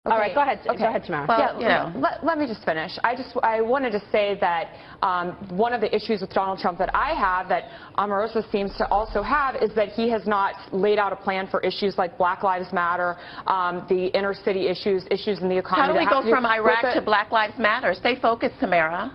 Okay. All right, go ahead. Okay. Go ahead, Tamara. Well, yeah, let me just finish. I wanted to say that one of the issues with Donald Trump that I have, that Omarosa seems to also have, is that he has not laid out a plan for issues like Black Lives Matter, the inner city issues in the economy. How do we go from Iraq to Black Lives Matter? Stay focused, Tamara.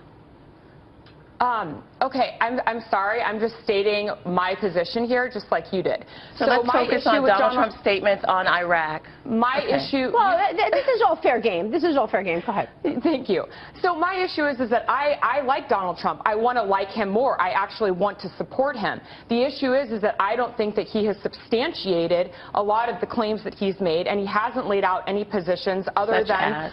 Okay, I'm sorry. I'm just stating my position here, just like you did. So let's focus on Donald Trump's statements on Iraq. My issue... Well, this is all fair game. This is all fair game. Go ahead. Thank you. So my issue is that I like Donald Trump. I want to like him more. I actually want to support him. The issue is that I don't think that he has substantiated a lot of the claims that he's made, and he hasn't laid out any positions other than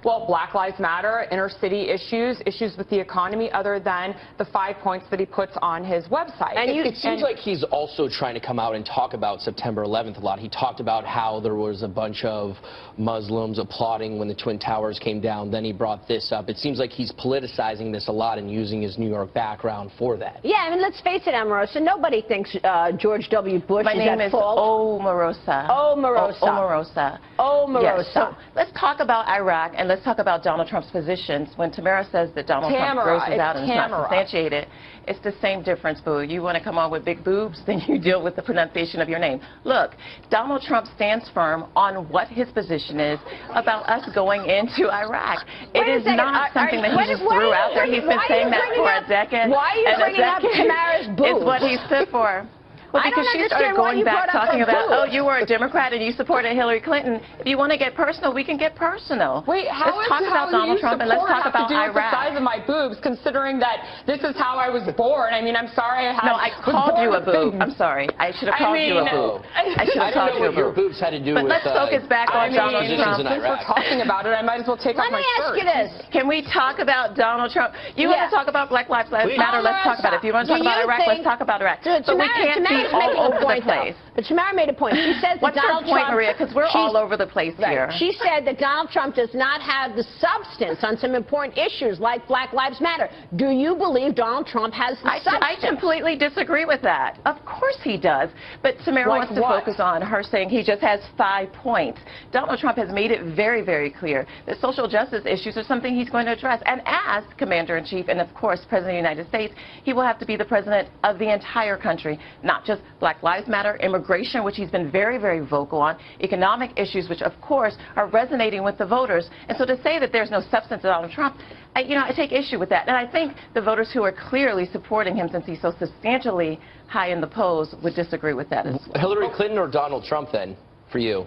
well, Black Lives Matter, inner city issues with the economy, other than the 5 points that he puts on his website. And it seems like he's also trying to come out and talk about September 11th a lot. He talked about how there was a bunch of Muslims applauding when the Twin Towers came down. Then he brought this up. It seems like he's politicizing this a lot and using his New York background for that. Yeah, I mean, let's face it, Omarosa. Nobody thinks George W. Bush is at fault. My name is Omarosa. Omarosa. Omarosa. Omarosa. Yes, so let's talk about Iraq and let's talk about Donald Trump's positions. When Tamara says that Donald Trump grosses out and it's not substantiated, it's the same difference, boo. You want to come on with big boobs, then you deal with the pronunciation of your name. Look, Donald Trump stands firm on what his position is about us going into Iraq. It is not something that he just threw out there. He's been saying that for a decade. Why are you bringing up Tamara's boobs? It's what he stood for. Well, because she started going back talking about, oh, you were a Democrat and you supported Hillary Clinton. If you want to get personal, we can get personal. Wait, let's talk about Donald Trump and let's talk about Iraq. The size of my boobs, considering that this is how I was born. I mean, I'm sorry I had. No, I called you a boob. I'm sorry. I should have called you a boob. I should have called you a boob. Your boobs had to do with. But let's focus back on Donald Trump. Since we're talking about it, I might as well take off my shirt. Let me ask you this: can we talk about Donald Trump? You want to talk about Black Lives Matter? Let's talk about it. If you want to talk about Iraq, let's talk about Iraq. But we can't be all over the place. But Tamara made a point. She says that What's Donald her point, Trump, Maria? Because we're all over the place here. She said that Donald Trump does not have the substance on some important issues like Black Lives Matter. Do you believe Donald Trump has the substance? I completely disagree with that. Of course he does. But Tamara wants to focus on her saying he just has 5 points. Donald Trump has made it very, very clear that social justice issues are something he's going to address. And as Commander-in-Chief and, of course, President of the United States, he will have to be the president of the entire country, not just Black Lives Matter, immigration, which he's been very, very vocal on, economic issues, which, of course, are resonating with the voters. And so to say that there's no substance to Donald Trump, I take issue with that. And I think the voters who are clearly supporting him, since he's so substantially high in the polls, would disagree with that as well. Hillary Clinton or Donald Trump, then, for you?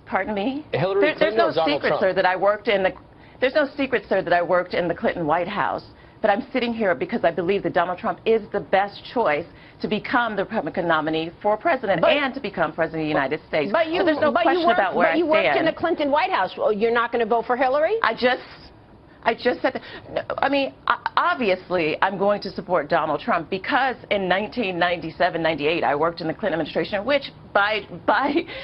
Pardon me? Hillary Clinton or Donald Trump? Sir, that I worked in the... There's no secret, sir, that I worked in the Clinton White House. But I'm sitting here because I believe that Donald Trump is the best choice to become the Republican nominee for president and to become president of the United States. But so there's no question about where I stand. But you worked in the Clinton White House. Well, you're not going to vote for Hillary? I just said that. No, I mean, obviously, I'm going to support Donald Trump because in 1997-98, I worked in the Clinton administration, which by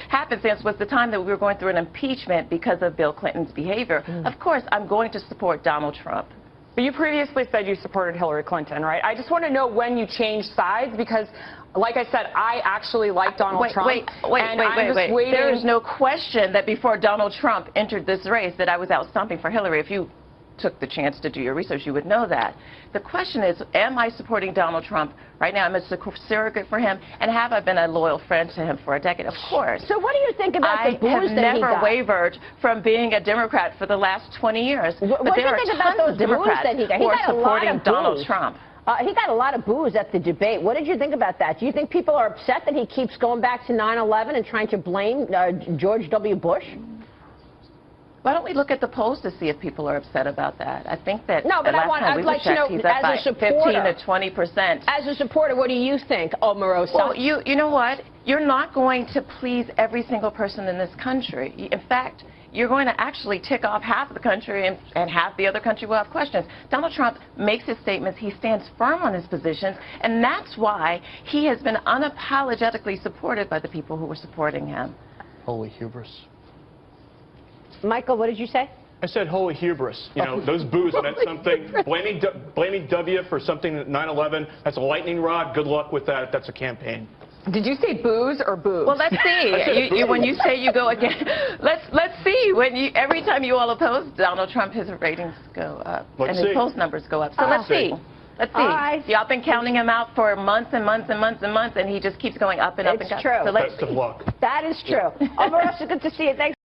happenstance was the time that we were going through an impeachment because of Bill Clinton's behavior. Of course, I'm going to support Donald Trump. But you previously said you supported Hillary Clinton, right? I just want to know when you changed sides because, like I said, I actually like Donald Trump. Wait. There is no question that before Donald Trump entered this race that I was out stomping for Hillary. If you took the chance to do your research, you would know that. The question is, am I supporting Donald Trump? Right now, I'm a surrogate for him, and have I been a loyal friend to him for a decade? Of course. So what do you think about the boos that he got? I have never wavered from being a Democrat for the last 20 years. What do you think about those Democrats that he got? Who are supporting Donald Trump. He got a lot of boos at the debate. What did you think about that? Do you think people are upset that he keeps going back to 9/11 and trying to blame George W. Bush? Why don't we look at the polls to see if people are upset about that? I think that no, but I'd like to know, he's up by 15 to 20%. As a supporter, what do you think, Omarosa? Well, you know what? You're not going to please every single person in this country. In fact, you're going to actually tick off half of the country and half the other country will have questions. Donald Trump makes his statements. He stands firm on his positions, and that's why he has been unapologetically supported by the people who were supporting him. Holy hubris. Michael, what did you say? I said holy hubris. You know, those boos meant something. Blaming W for something at 9/11, that's a lightning rod. Good luck with that. That's a campaign. Did you say booze or boobs? Well, let's see. When you say you go again, let's see. Every time you all oppose Donald Trump, his ratings go up and his poll numbers go up. So let's see. Let's see. Right. Y'all been counting him out for months and months and months and months, and he just keeps going up and up and up. It's true. So let's Best of luck. That is true. Marissa, good to see you. Thanks.